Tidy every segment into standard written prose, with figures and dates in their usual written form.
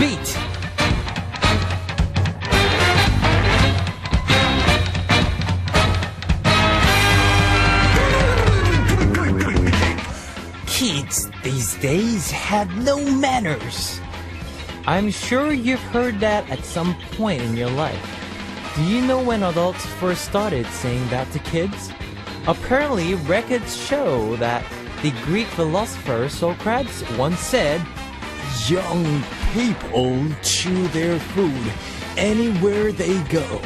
Beat. Kids these days have no manners. I'm sure you've heard that at some point in your life. Do you know when adults first started saying that to kids? Apparently, records show that the Greek philosopher Socrates once said, "Young people chew their food anywhere they go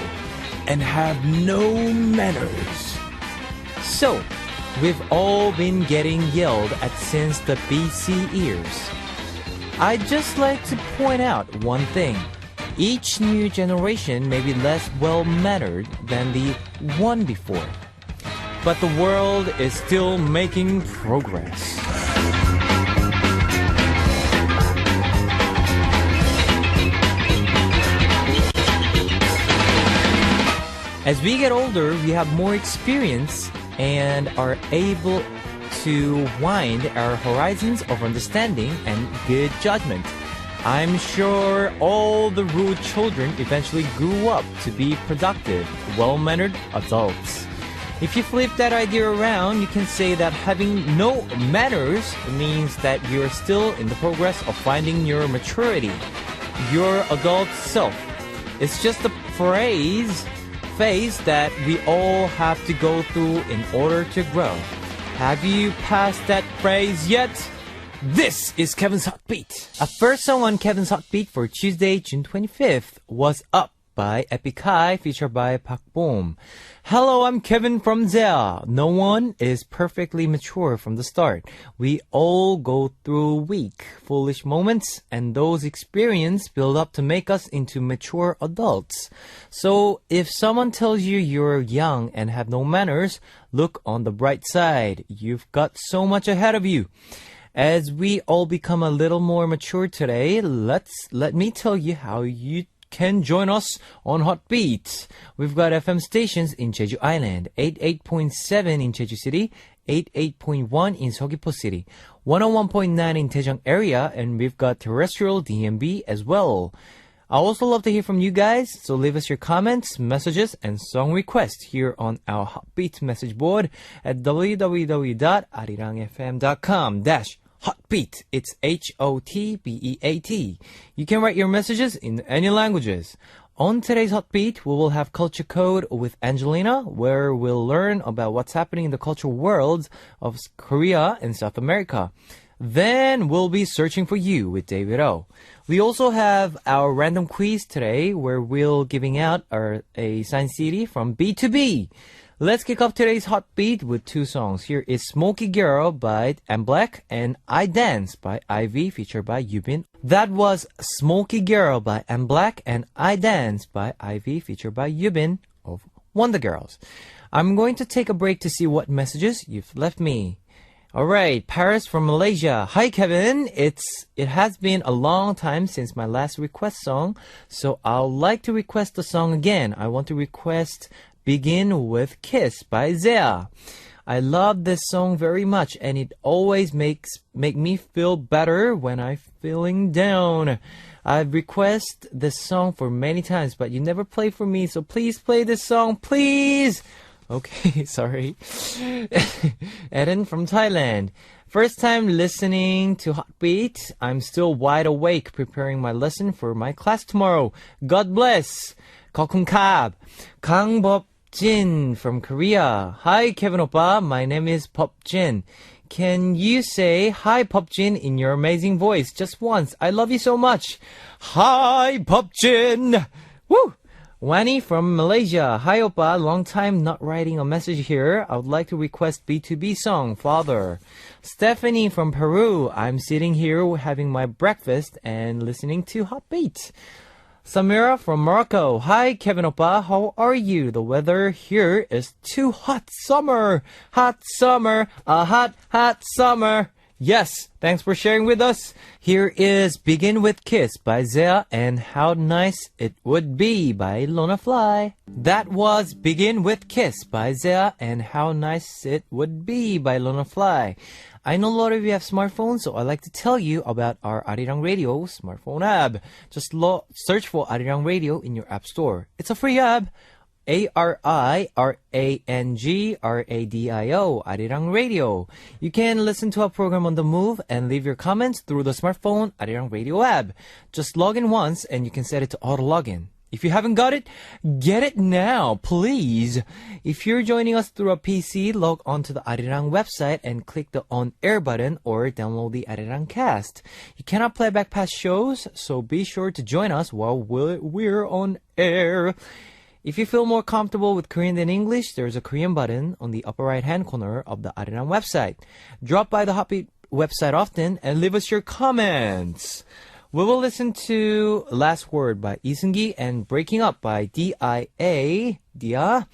and have no manners." So, we've all been getting yelled at since the BC years. I'd just like to point out one thing. Each new generation may be less well-mannered than the one before. But the world is still making progress. As we get older, we have more experience and are able to wind our horizons of understanding and good judgment. I'm sure all the rude children eventually grew up to be productive, well-mannered adults. If you flip that idea around, you can say that having no manners means that you're still in the progress of finding your maturity, your adult self. It's just a phase that we all have to go through in order to grow. Have you passed that phase yet? This is Kevin's Hot Beat. Our first song on Kevin's Hot Beat for Tuesday, June 25th was Up by Epic High, featured by Park Bom. Hello, I'm Kevin from Zea. No one is perfectly mature from the start. We all go through weak, foolish moments, and those experiences build up to make us into mature adults. So, if someone tells you you're young and have no manners, look on the bright side. You've got so much ahead of you. As we all become a little more mature today, let me tell you how you can join us on Hot Beat. We've got FM stations in Jeju Island, 88.7 in Jeju City, 88.1 in Seogwipo City, 101.9 in Daejeon area, and we've got terrestrial DMB as well. I also love to hear from you guys, so leave us your comments, messages, and song requests here on our Hot Beat message board at www.arirangfm.com/ Hotbeat. It's HOTBEAT. You can write your messages in any languages. On today's Hotbeat, we will have Culture Code with Angelina, where we'll learn about what's happening in the cultural worlds of Korea and South America. Then we'll be searching for you with David O. We also have our random quiz today, where we'll giving out a signed CD from B2B. Let's kick off today's Hot Beat with two songs. Here is Smoky Girl by M-Black and I Dance by Ivy, featured by Yubin. That was Smoky Girl by M-Black and I Dance by Ivy, featured by Yubin of Wonder Girls. I'm going to take a break to see what messages you've left me. Alright, Paris from Malaysia. Hi Kevin, it has been a long time since my last request song, so I'd like to request the song again. I want to request Begin with Kiss by Zea. I love this song very much, and it always make me feel better when I'm feeling down. I've requested this song for many times, but you never play for me, so please play this song, please! Okay, sorry. Eden from Thailand. First time listening to Hot Beat. I'm still wide awake preparing my lesson for my class tomorrow. God bless! Kokungkab. Kang Bop Jin from Korea. Hi, Kevin Oppa. My name is Pop Jin. Can you say hi, Pop Jin, in your amazing voice just once? I love you so much. Hi, Pop Jin. Woo! Wani from Malaysia. Hi, Oppa. Long time not writing a message here. I would like to request B2B song, Father. Stephanie from Peru. I'm sitting here having my breakfast and listening to Hot Beat. Samira from Morocco. Hi, Kevin Oppa. How are you? The weather here is too hot. Summer. Hot summer. A hot, hot summer. Yes, thanks for sharing with us. Here is Begin with Kiss by Zea and How Nice It Would Be by Lona Fly. That was Begin with Kiss by Zea and How Nice It Would Be by Lona Fly. I know a lot of you have smartphones, so I'd like to tell you about our Arirang Radio smartphone app. Just search for Arirang Radio in your app store. It's a free app. ARIRANGRADIO, Arirang Radio. You can listen to our program on the move and leave your comments through the smartphone Arirang Radio app. Just log in once and you can set it to auto login. If you haven't got it, get it now, please. If you're joining us through a PC, log on to the Arirang website and click the on air button or download the Arirang cast. You cannot play back past shows, so be sure to join us while we're on air. If you feel more comfortable with Korean than English, there's a Korean button on the upper right-hand corner of the Arirang website. Drop by the Hotbeat website often and leave us your comments. We will listen to Last Word by Lee Seung-gi and Breaking Up by DIA, Dia,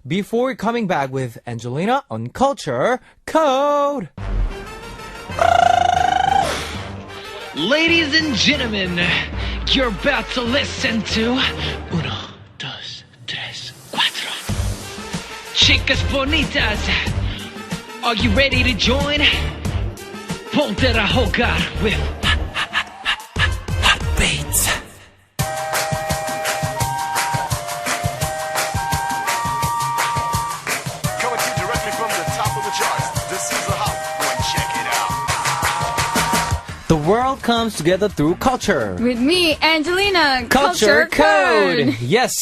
before coming back with Angelina on Culture Code. Ladies and gentlemen, you're about to listen to Uno, Dos, Tres, Cuatro. Chicas bonitas, are you ready to join? Ponte a jugar with Beats. Coming to you directly from the top of the charts. This is a hot one. Check it out. The world comes together through culture. With me, Angelina. Culture Code. Yes.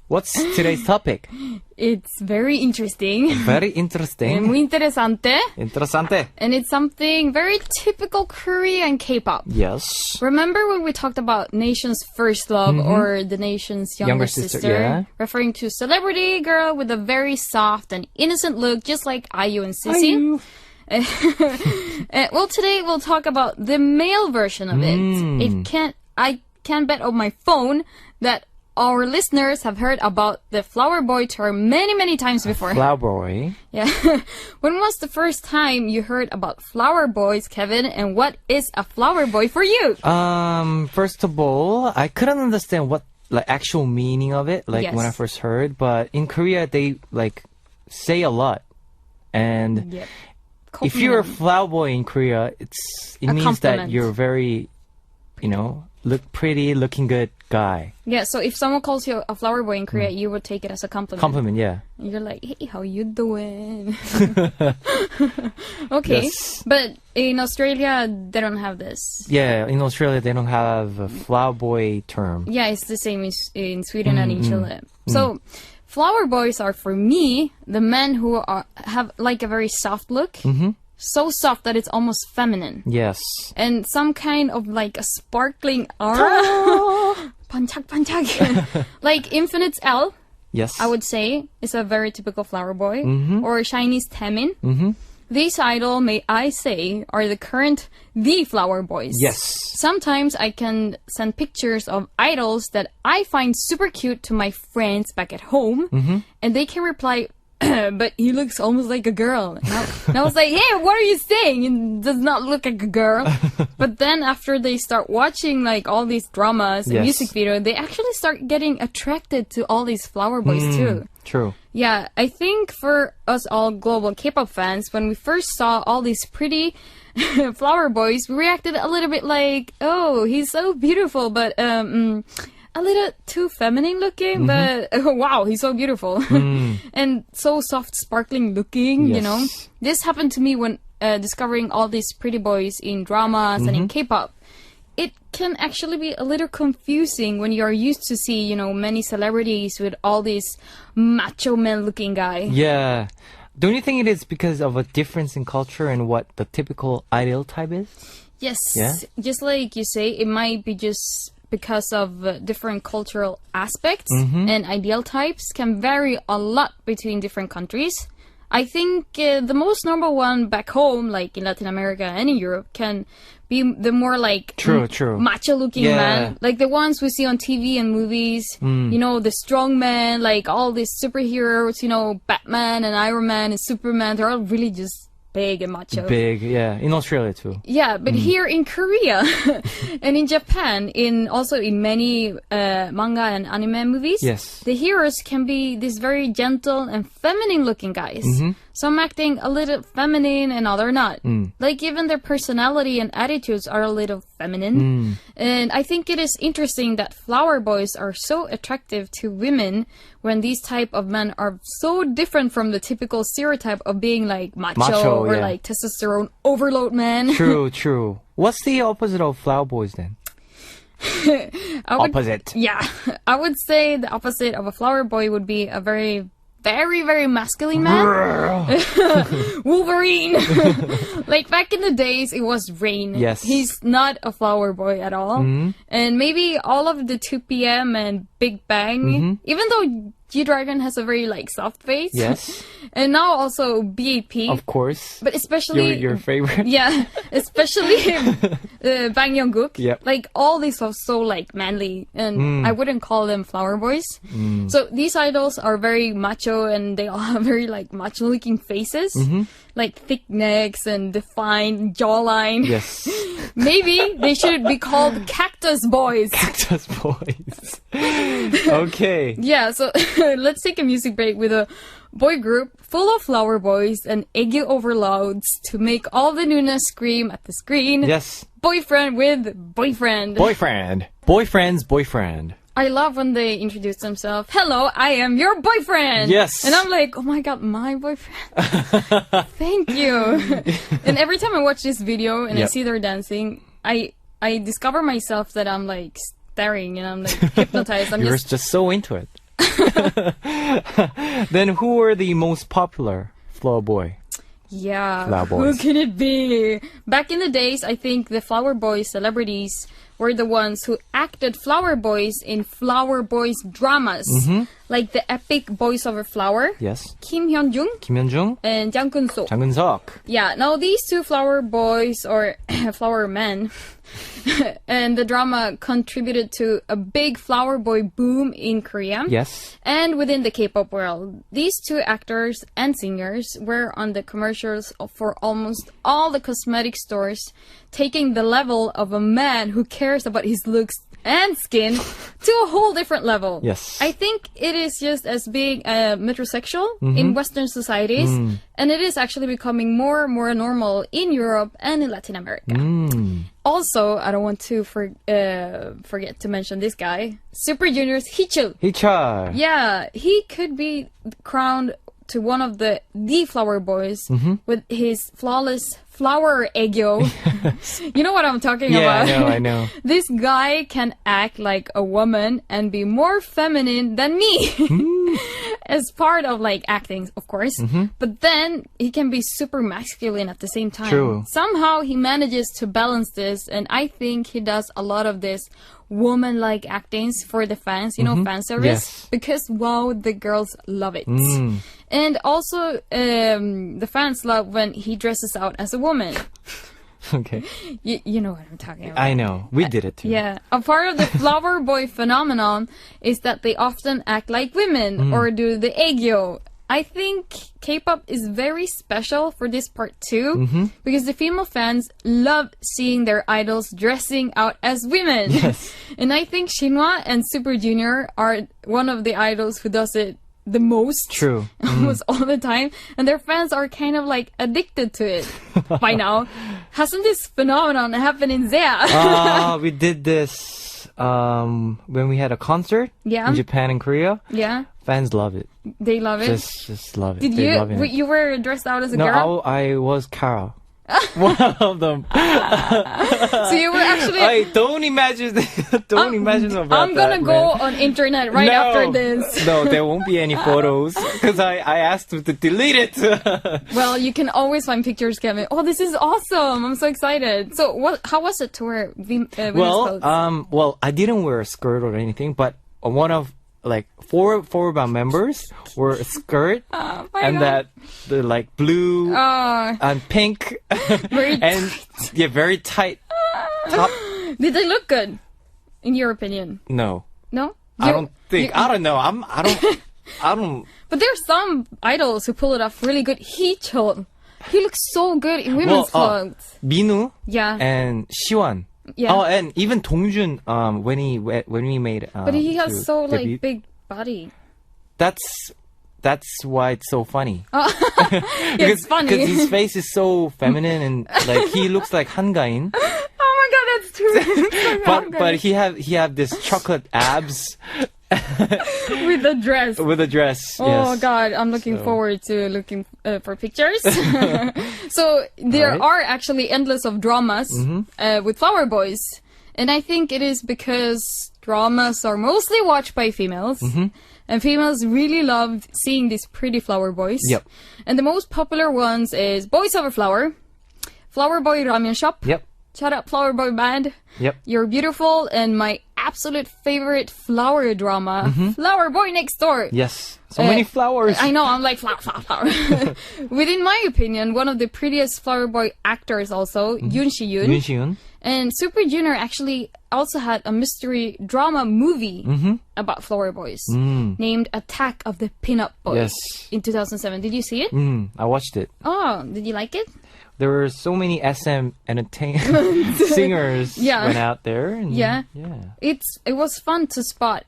What's today's topic? It's very interesting. Very interesting. Muy interesante. Interessante. And it's something very typical Korean K-pop. Yes. Remember when we talked about nation's first love or the nation's younger sister? Yeah. Referring to celebrity girl with a very soft and innocent look, just like IU and Sissy. Well, today we'll talk about the male version of it. I can bet on my phone that our listeners have heard about the flower boy term many, many times before. Flower boy. Yeah. When was the first time you heard about flower boys, Kevin? And what is a flower boy for you? First of all, I couldn't understand what actual meaning of it when I first heard, but in Korea they say a lot. And Yep. if you're a flower boy in Korea, it means compliment. that you're very, looking good guy. Yeah, so if someone calls you a flower boy in Korea, you would take it as a compliment. Compliment, yeah. You're like, hey, how you doing? Okay. Yes. But in Australia, they don't have this. Yeah, in Australia they don't have a flower boy term. Yeah, it's the same in Sweden and in Chile. So, flower boys are, for me, the men who have a very soft look. Mm-hmm. So soft that it's almost feminine. Yes. And some kind of a sparkling aura. 반짝 반짝. Like Infinite's L, Yes. I would say, is a very typical flower boy. Or Shiny's Taemin. These idol, may I say, are the flower boys. Yes. Sometimes I can send pictures of idols that I find super cute to my friends back at home. And they can reply, but he looks almost like a girl. And I was like, hey, what are you saying? He does not look like a girl. But then after they start watching all these dramas and Yes. music videos, they actually start getting attracted to all these flower boys too. True. Yeah, I think for us all global K-pop fans, when we first saw all these pretty flower boys, we reacted a little bit like, oh, he's so beautiful, but a little too feminine looking, but wow, he's so beautiful. And so soft, sparkling looking, Yes. This happened to me when discovering all these pretty boys in dramas and in K-pop. It can actually be a little confusing when you're used to see, many celebrities with all these macho men looking guy. Yeah. Don't you think it is because of a difference in culture and what the typical ideal type is? Yes. Yeah? Just like you say, it might be just because of different cultural aspects and ideal types can vary a lot between different countries. I think the most normal one back home, like in Latin America and in Europe, can be the more True. macho-looking Yeah. man. Like the ones we see on TV and movies. The strong man, like all these superheroes, Batman and Iron Man and Superman, they're all really just big and macho. Big, yeah. In Australia too. Yeah, but here in Korea and in Japan, also in many manga and anime movies, Yes. the heroes can be these very gentle and feminine looking guys. Some acting a little feminine and other not. Like even their personality and attitudes are a little feminine. And I think it is interesting that flower boys are so attractive to women when these type of men are so different from the typical stereotype of being like macho or yeah. like testosterone overload man. True, true. What's the opposite of flower boys then? Opposite. Yeah, I would say the opposite of a flower boy would be a very, very masculine man. Wolverine. Like back in the days, it was Rain. Yes. He's not a flower boy at all. And maybe all of the 2 PM and Big Bang, even though G-Dragon has a very like soft face. Yes. And now also BAP. Of course. But especially Your favorite? yeah, especially Bang Young-gook. Yep. Like all these are so like manly, and I wouldn't call them flower boys. So these idols are very macho, and they all have very like macho-looking faces, like thick necks and defined jawline. Yes. Maybe they should be called cactus boys. Cactus boys. Okay. Yeah, so let's take a music break with a boy group full of flower boys and eggy overloads to make all the Nunas scream at the screen. Yes. Boyfriend with boyfriend. Boyfriend. Boyfriend's boyfriend. I love when they introduce themselves. Hello, I am your boyfriend. Yes. And I'm like, oh my god, my boyfriend. Thank you. And every time I watch this video and I Yep. see their dancing, I discover myself that I'm like staring and I'm like hypnotized. I'm You're just just so into it. Then who were the most popular flower boy? yeah. Flower Who boys. can it be? Back in the days, I think the flower boy celebrities were the ones who acted flower boys in flower boys dramas, like the epic Boys Over Flower, Yes. Kim Hyun-jung 김현중, and Jang Kun-so. 장근석. Yeah, now these two flower boys or flower men and the drama contributed to a big flower boy boom in Korea. Yes. And within the K-pop world, these two actors and singers were on the commercials for almost all the cosmetic stores, taking the level of a man who cares about his looks and skin to a whole different level. Yes. I think it is just as being metrosexual in Western societies, and it is actually becoming more and more normal in Europe and in Latin America. Also, I don't want to forget to mention this guy, Super Junior's Hichul. 희철. Yeah, he could be crowned to one of the flower boys with his flawless flower aegyo. You know what I'm talking Yeah, about? I know. This guy can act like a woman and be more feminine than me. As part of like acting, of course. But then he can be super masculine at the same time. True. Somehow he manages to balance this, and I think he does a lot of this woman-like actings for the fans, you know, fan service. Yes. Because wow, the girls love it. And also, the fans love when he dresses out as a woman. Okay. You know what I'm talking about. I know. We did it too. Yeah, a part of the flower boy phenomenon is that they often act like women or do the aegyo. I think K-pop is very special for this part too, because the female fans love seeing their idols dressing out as women. Yes. And I think Shinhwa and Super Junior are one of the idols who does it the most. True. Almost all the time, and their fans are kind of like addicted to it by now. Hasn't this phenomenon happened in Zea? We did this when we had a concert Yeah. in Japan and Korea. Yeah, Fans love it. they love it. Just love it. Did They love it. you were dressed out as a No, girl? I was Kara. One of them. So you were actually. Hey, don't imagine. Don't imagine about I'm gonna that, go man. on internet right No. after this. No, there won't be any photos because I asked them to delete it. Well, you can always find pictures, Kevin. Oh, this is awesome! I'm so excited. So, how was it to wear women's clothes? Well, I didn't wear a skirt or anything, but one of like four of our members wore a skirt my and God. that the like blue Oh, and pink very and yeah, very tight top. did they look good, in your opinion? No, No, I don't think. I don't know. I don't. But there's some idols who pull it off really good. Heechul, he looks so good in women's Well, clothes. Minwoo Yeah, and Siwon. Yeah. Oh, and even Dongjun. When we made. but he has to so like debut. big body. That's that's why it's so funny. It's funny. Because his face is so feminine and like he looks like Hangain. Oh my god, that's true. But he have this chocolate abs With the dress. with a dress. Oh yes. god, I'm looking So- forward to looking for pictures. So there Right. are actually endless of dramas with flower boys, and I think it is because dramas are mostly watched by females, and females really love seeing these pretty flower boys. Yep. And the most popular ones is Boys Over Flower, Flower Boy Ramen Shop, Yep. Shut Up Flower Boy Band, Yep. You're Beautiful, and my absolute favorite flower drama, Flower Boy Next Door. Yes. So many flowers. I know, I'm like, flower, flower, flower. Within my opinion, one of the prettiest flower boy actors also, Yoon Si-yoon. Yoon Si-yoon. And Super Junior actually also had a mystery drama movie about flower boys named Attack of the Pinup Boys Yes. in 2007. Did you see it? I watched it. Oh, did you like it? There were so many SM singers Yeah. went out there. And, Yeah. Yeah. It was fun to spot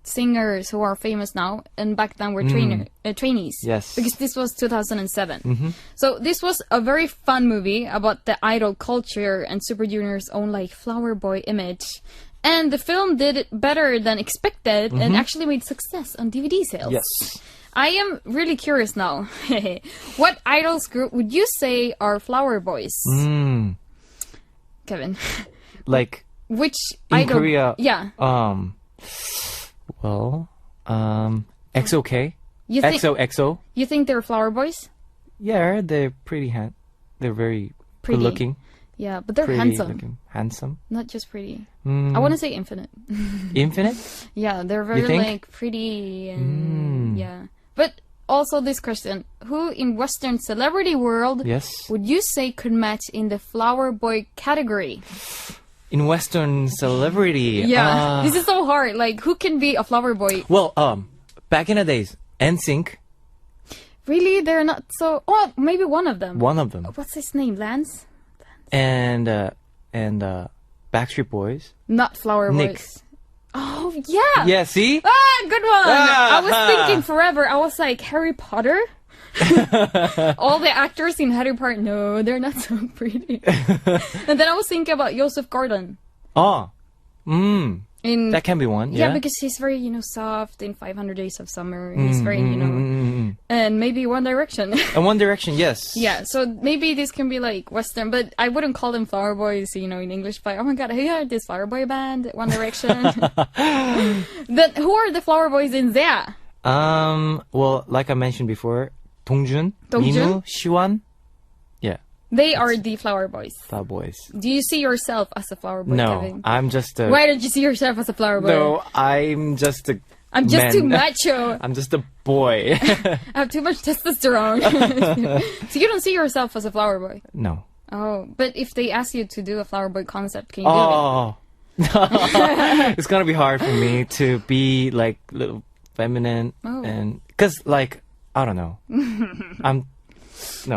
singers who are famous now, and back then were trainees. Yes. Because this was 2007. So this was a very fun movie about the idol culture and Super Junior's own like flower boy image. And the film did it better than expected and actually made success on DVD sales. Yes. I am really curious now. What idols group would you say are flower boys? Kevin. Like Which in idol? Korea. Yeah. Well, XOK. You think XOXO. you think they're flower boys? Yeah, they're pretty they're very Pretty. good looking. Yeah, but they're Pretty handsome, looking. Handsome. not just pretty. I want to say infinite. Infinite? Yeah, they're very think? like pretty and yeah. But also this question: who in Western celebrity world Yes. would you say could match in the flower boy category? In Western celebrity. Yeah, this is so hard. Like, who can be a flower boy? Well, back in the days, NSYNC, Really, they're not so. Oh, maybe one of them. one of them, What's his name? Lance? and Backstreet Boys. Not flower Nick. boys. Oh yeah. Yeah, see? Ah, good one. Ah. I was thinking forever. I was like, Harry Potter? All the actors in Harry Potter, no, they're not so pretty. And then I was thinking about Joseph Gordon. Oh, In that can be one. yeah, Yeah, because he's very, soft in 500 Days of Summer. He's very, and maybe One Direction. And One Direction, yes. Yeah, so maybe this can be like Western, but I wouldn't call them flower boys, in English. But oh my god, I heard this flower boy band, One Direction. Then who are the flower boys in there? Well, like I mentioned before, Dongjun, Dongjun? Minwoo, Siwon. Yeah, They are the flower boys. Flower Boys. Do you see yourself as a flower boy, No, Kevin? I'm just a. Why don't you see yourself as a flower boy? No, I'm just a. I'm just too man. macho. I'm just a boy. I have too much testosterone. So you don't see yourself as a flower boy? No. Oh, but if they ask you to do a flower boy concept, can you do Oh. It's gonna be hard for me to be like little feminine Oh. and because like I don't know. I'm just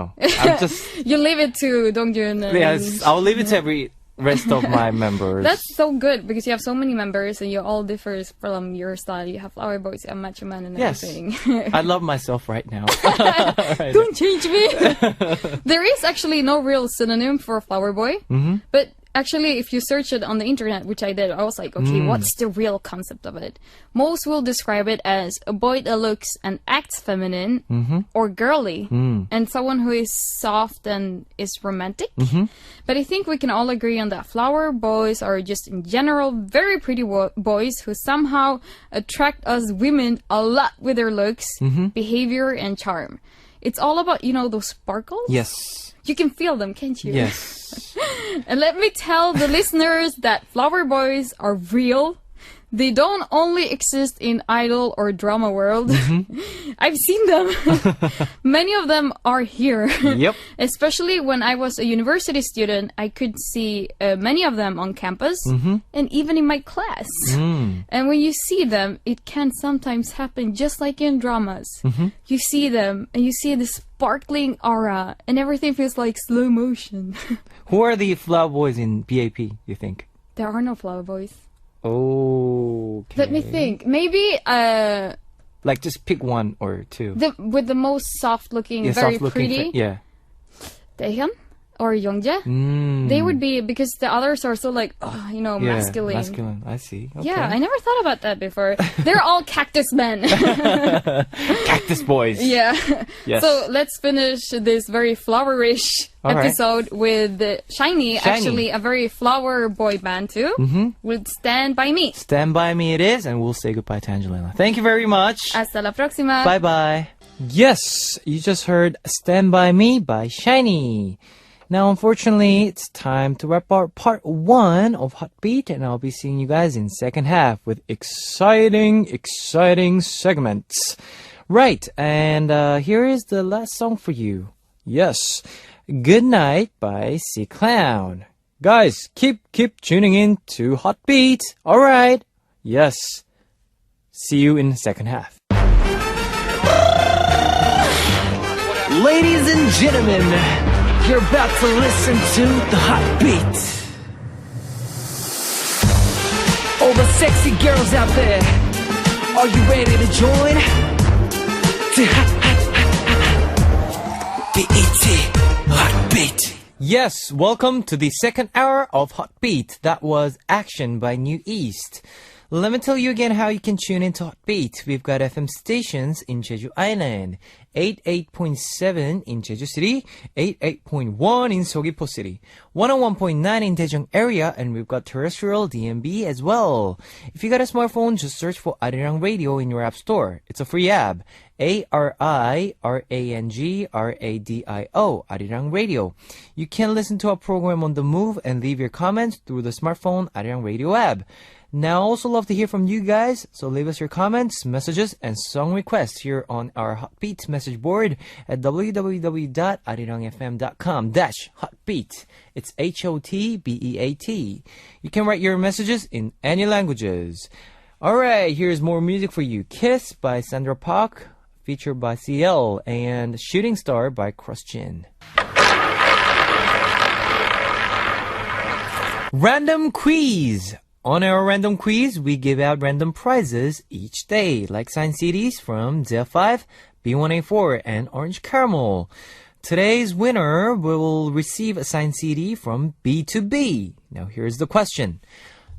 it? You leave it to Dongjun. And yes. I'll leave it to every rest of my members. That's so good because you have so many members and you all differ from your style. You have flower boys, you have macho man, and Yes. everything. I love myself right now. Don't change me. There is actually no real synonym for flower boy, but actually, if you search it on the internet, which I did, I was like, okay, what's the real concept of it? Most will describe it as a boy that looks and acts feminine or girly, and someone who is soft and is romantic. But I think we can all agree on that flower boys are just in general very pretty boys who somehow attract us women a lot with their looks, behavior, and charm. It's all about, those sparkles. Yes. You can feel them, can't you? Yes. And let me tell the listeners that flower boys are real. They don't only exist in idol or drama world. I've seen them. Many of them are here. Yep. Especially when I was a university student, I could see many of them on campus and even in my class. And when you see them, it can sometimes happen just like in dramas. You see them and you see the sparkling aura and everything feels like slow motion. Who are the flower boys in BAP, you think? There are no flower boys. Okay. Let me think. Maybe Like, just pick one or two. With the most soft-looking, Yeah, very soft-looking pretty. yeah. Taehyun or Youngjae. They would be, because the others are so like, Yeah, masculine. masculine. I see. Okay. Yeah, I never thought about that before. They're all cactus men. Cactus boys. Yeah. Yes. So let's finish this very flowerish All right. episode with Shiny, actually a very flower boy band too, with Stand By Me. Stand By Me it is, and we'll say goodbye to Angelina. Thank you very much. Hasta la próxima. Bye-bye. Yes, you just heard Stand By Me by Shiny. Now, unfortunately, it's time to wrap up part 1 of Hot Beat, and I'll be seeing you guys in second half with exciting segments. Right, and here is the last song for you. Yes, Good Night by C Clown. Guys, keep tuning in to Hot Beat. All right. Yes. See you in the second half. Ladies and gentlemen, you're about to listen to the Hot Beat. All the sexy girls out there, are you ready to join? The Hot Beat. Yes, welcome to the second hour of Hot Beat. That was Action by New East. Let me tell you again how you can tune into Hot Beat. We've got FM stations in Jeju Island, 88.7 in Jeju City, 88.1 in Seogwipo City, 101.9 in Daejeong area, and we've got terrestrial DMB as well. If you got a smartphone, just search for Arirang Radio in your app store. It's a free app. ARIRANGRADIO, Arirang Radio. You can listen to our program on the move and leave your comments through the smartphone Arirang Radio app. Now, I also love to hear from you guys, so leave us your comments, messages, and song requests here on our Hotbeat message board at www.arirangfm.com/hotbeat. It's HOTBEAT. You can write your messages in any languages. Alright, here's more music for you. Kiss by Sandra Park, featured by CL, and Shooting Star by Crosschin. Random quiz! On our random quiz, we give out random prizes each day, like signed CDs from ZF5, B1A4, and Orange Caramel. Today's winner will receive a signed CD from B2B. Now here's the question.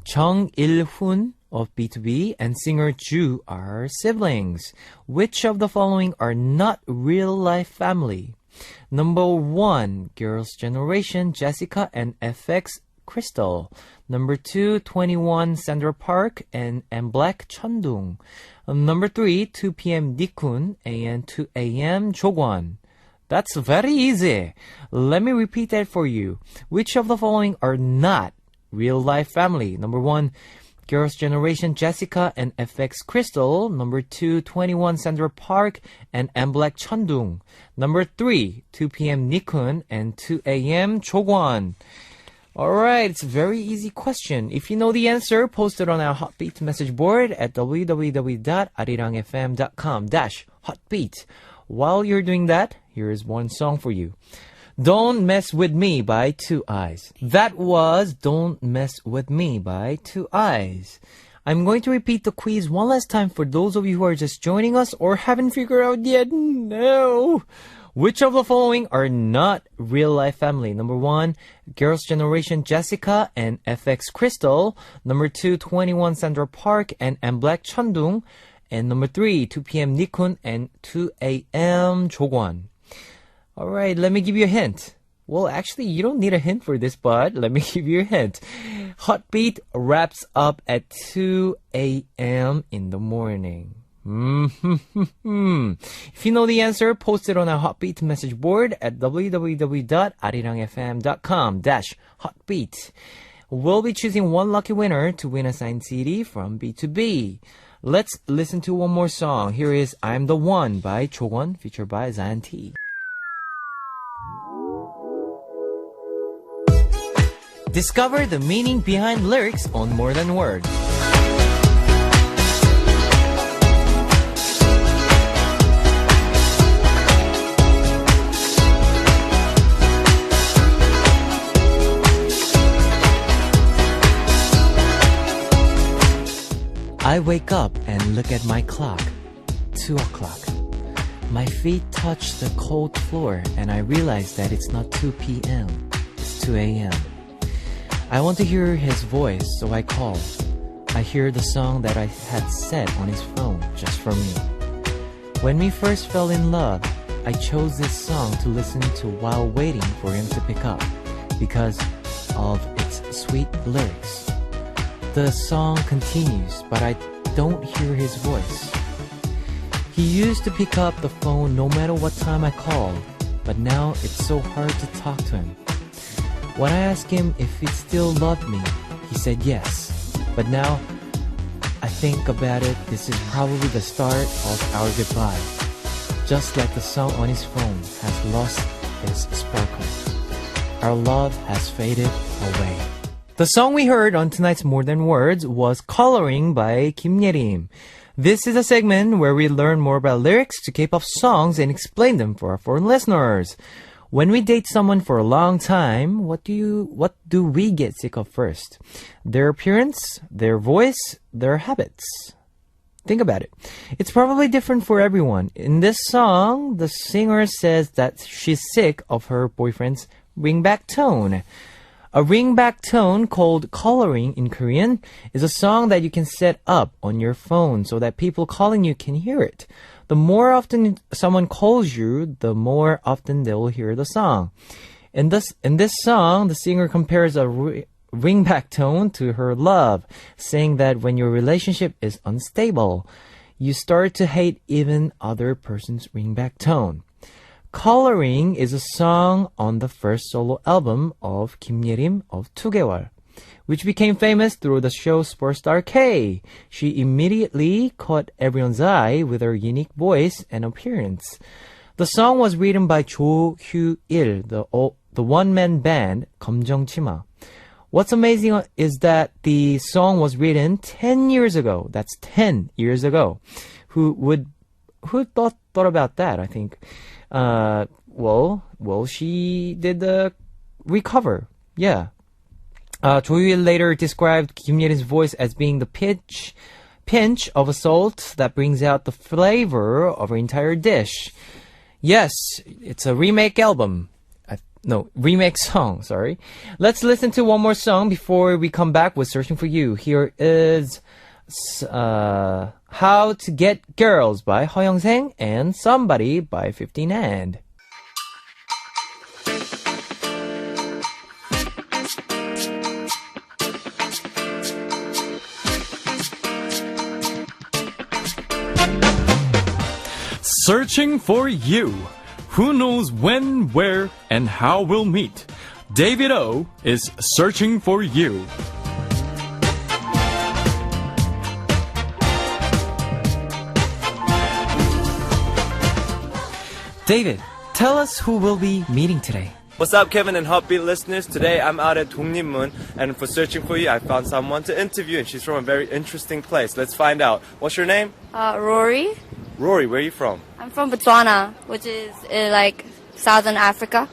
Chung Il-hun of B2B and singer Ju are siblings. Which of the following are not real-life family? Number 1, Girls' Generation, Jessica and FX Crystal. Number 2, 21 Sandra Park and M Black Chundung. Number 3, 2 p.m. Nikun and 2 a.m. Jogwan. That's very easy. Let me repeat that for you. Which of the following are not real life family? Number 1, Girls' Generation Jessica and FX Crystal. Number 2, 21 Sandra Park and M Black Chundung. Number 3, 2 p.m. Nikun and 2 a.m. Jogwan. Alright, it's a very easy question. If you know the answer, post it on our Hotbeat message board at www.arirangfm.com/hotbeat. While you're doing that, here is one song for you. Don't Mess With Me by Two Eyes. That was Don't Mess With Me by Two Eyes. I'm going to repeat the quiz one last time for those of you who are just joining us or haven't figured out yet. No! Which of the following are not real-life family? Number 1, Girls' Generation Jessica and FX Crystal. Number 2, 21 Sandra Park and M Black Chundung. And number 3, 2 p.m. Nikun and 2 a.m. Jogwan. Alright, let me give you a hint. Well, actually, you don't need a hint for this, but let me give you a hint. Hotbeat wraps up at 2 a.m. in the morning. If you know the answer, post it on our Hotbeat message board at www.arirangfm.com/hotbeat. We'll be choosing one lucky winner to win a signed CD from B2B. Let's listen to one more song. Here is I'm the One by Chowon, featured by Zion T. Discover the meaning behind lyrics on More Than Words. I wake up and look at my clock. 2 o'clock. My feet touch the cold floor and I realize that it's not 2 p.m. It's 2 a.m. I want to hear his voice, so I call. I hear the song that I had set on his phone just for me. When we first fell in love, I chose this song to listen to while waiting for him to pick up because of its sweet lyrics. The song continues, but I don't hear his voice. He used to pick up the phone no matter what time I called, but now it's so hard to talk to him. When I asked him if he still loved me, he said yes. But now, I think about it, this is probably the start of our goodbye. Just like the song on his phone has lost its sparkle. Our love has faded away. The song we heard on tonight's More Than Words was Coloring by Kim Yerim. This is a segment where we learn more about lyrics to K-pop songs and explain them for our foreign listeners. When we date someone for a long time, what do we get sick of first? Their appearance, their voice, their habits. Think about it. It's probably different for everyone. In this song, the singer says that she's sick of her boyfriend's ringback tone. A ringback tone, called coloring in Korean, is a song that you can set up on your phone so that people calling you can hear it. The more often someone calls you, the more often they will hear the song. In this song, the singer compares a ringback tone to her love, saying that when your relationship is unstable, you start to hate even other person's ringback tone. Coloring is a song on the first solo album of Kim Yerim of 2개월, which became famous through the show Superstar K. She immediately caught everyone's eye with her unique voice and appearance. The song was written by Jo Hyu-il, the one-man band 검정치마. What's amazing is that the song was written 10 years ago. That's 10 years ago. Who thought about that, I think? She did the recover. Yeah. Jo Hyu-il later described Kim Yerim's voice as being the pinch of a salt that brings out the flavor of her entire dish. Yes, it's a remake album. Remake song, sorry. Let's listen to one more song before we come back with Searching for You. Here is How to Get Girls by Heo Young-seng and Somebody by 15 And. Searching for You. Who knows when, where, and how we'll meet? David O is searching for you. David, tell us who we'll be meeting today. What's up, Kevin and Heartbeat listeners? Today I'm out at Dongrimmun, and for Searching for You, I found someone to interview, and she's from a very interesting place. Let's find out. What's your name? Rory. Rory, where are you from? I'm from Botswana, which is like Southern Africa.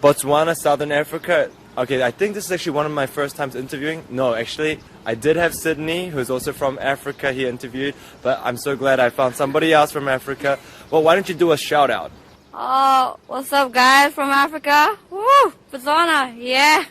Botswana, Southern Africa. Okay, I think this is actually one of my first times interviewing. No, actually, I did have Sydney, who's also from Africa, he interviewed, but I'm so glad I found somebody else from Africa. Well, why don't you do a shout out? Oh, what's up, guys from Africa? Woo, Botswana, yeah.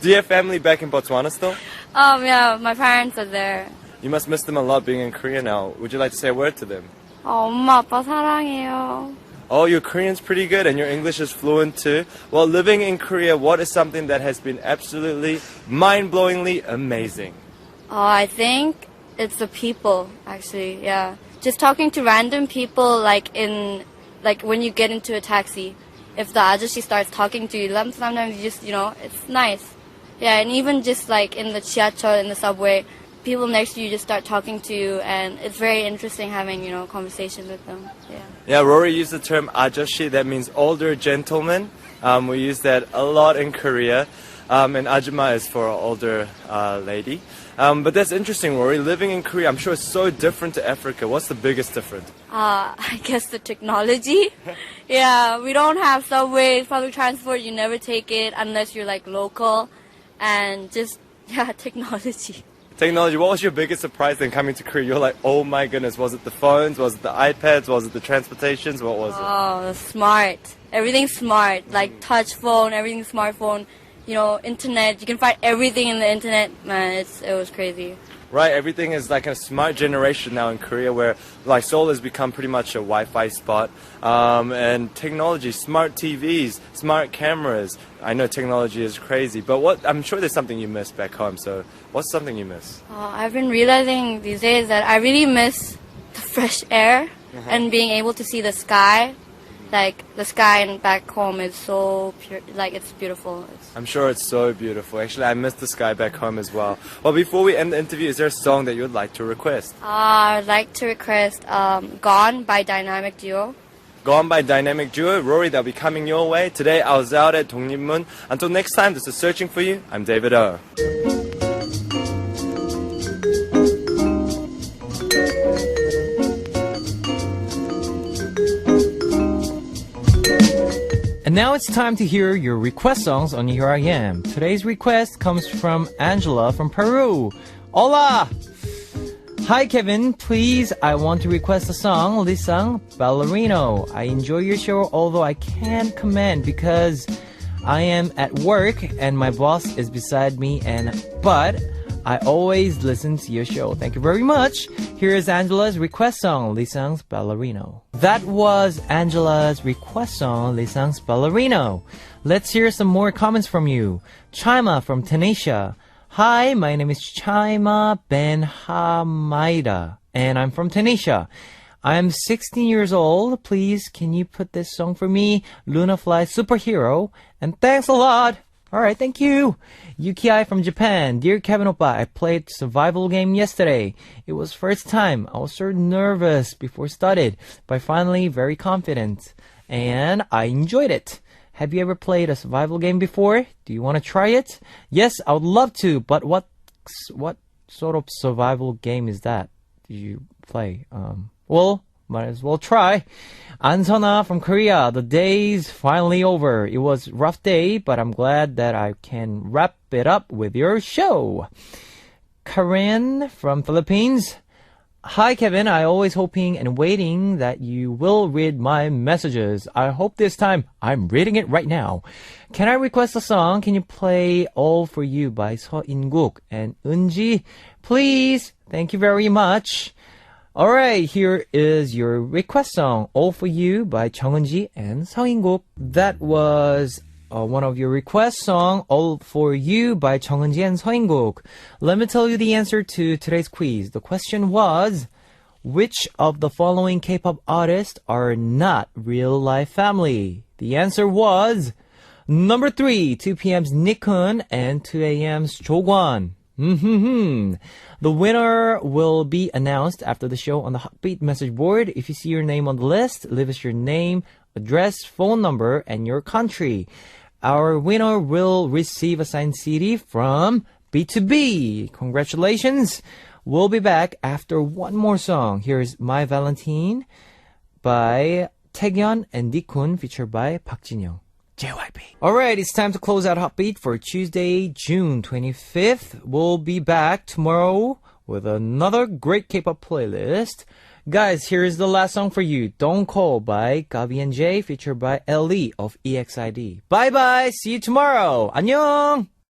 Do you have family back in Botswana still? Yeah, my parents are there. You must miss them a lot being in Korea now. Would you like to say a word to them? 엄마, 아빠 사랑해요. Oh, your Korean's pretty good and your English is fluent too. Well, living in Korea, what is something that has been absolutely mind-blowingly amazing? I think it's the people, actually, yeah. Just talking to random people, like when you get into a taxi. If the ajashi starts talking to you, sometimes you just, it's nice. Yeah, and even just like in the 지하철, in the subway, people next to you just start talking to you, and it's very interesting having, conversations with them. Yeah. Yeah, Rory used the term ajashi, that means older gentleman. We use that a lot in Korea. And ajumma is for older lady. But that's interesting, Rory. Living in Korea, I'm sure it's so different to Africa. What's the biggest difference? I guess the technology. Yeah, we don't have subways, public transport. You never take it unless you're like local. And just, technology. Technology, what was your biggest surprise then coming to Korea? You're like, oh my goodness, was it the phones? Was it the iPads? Was it the transportations? What was it? Oh, smart. Everything's smart. Like touch phone, everything's smartphone. You know, internet. You can find everything in the internet. Man, it was crazy. Right, everything is like a smart generation now in Korea where like Seoul has become pretty much a Wi-Fi spot. And technology, smart TVs, smart cameras. I know technology is crazy, but I'm sure there's something you miss back home. So what's something you miss? I've been realizing these days that I really miss the fresh air and being able to see the sky. Like the sky back home is so pure, like it's beautiful. I'm sure it's so beautiful. Actually, I miss the sky back home as well. Well, before we end the interview, is there a song that you would like to request? I'd like to request Gone by Dynamic Duo. Gone by Dynamic Duo. Rory, they'll be coming your way. Today, I was out at Dongnipmun. Until next time, this is Searching for You. I'm David O. And now it's time to hear your request songs on Here I Am. Today's request comes from Angela from Peru. Hola! Hi Kevin, please, I want to request a song, Lisang Ballerino. I enjoy your show, although I can't comment because I am at work and my boss is beside me, but I always listen to your show. Thank you very much. Here is Angela's request song, Lisang's Ballerino. That was Angela's request song, Lisang's Ballerino. Let's hear some more comments from you. Chaima from Tunisia. Hi, my name is Chaima Ben Hamaida, and I'm from Tunisia. I'm 16 years old. Please, can you put this song for me? Luna Fly Superhero. And thanks a lot. Alright, thank you. Yuki from Japan. Dear Kevin Oppa, I played survival game yesterday. It was first time. I was so nervous before started, but finally very confident. And I enjoyed it. Have you ever played a survival game before? Do you want to try it? Yes, I would love to, but what sort of survival game is that? Did you play? Well, might as well try. Ansona from Korea. The day's finally over. It was a rough day, but I'm glad that I can wrap it up with your show. Karen from Philippines. Hi Kevin, I always hoping and waiting that you will read my messages. I hope this time I'm reading it right now. Can I request a song? Can you play All For You by Seo In-guk and Eunji? Please. Thank you very much. Alright, here is your request song, All For You by Chung Eun-ji and Seo In-guk. That was one of your request song, All For You by Chung Eun-ji and Seo In-guk. Let me tell you the answer to today's quiz. The question was, which of the following K-pop artists are not real-life family? The answer was number 3, 2PM's Nichkhun and 2AM's Jogwon. The winner will be announced after the show on the Heartbeat message board. If you see your name on the list, leave us your name, address, phone number, and your country. Our winner will receive a signed CD from B2B. Congratulations. We'll be back after one more song. Here's My Valentine by Taegyeon and Nichkhun, featured by Park Jin-young. JYP. Alright, it's time to close out Heartbeat for Tuesday, June 25th. We'll be back tomorrow with another great K-pop playlist. Guys, here's the last song for you. Don't Call by Gabi and Jay, featured by Ellie of EXID. Bye bye, see you tomorrow. 안녕!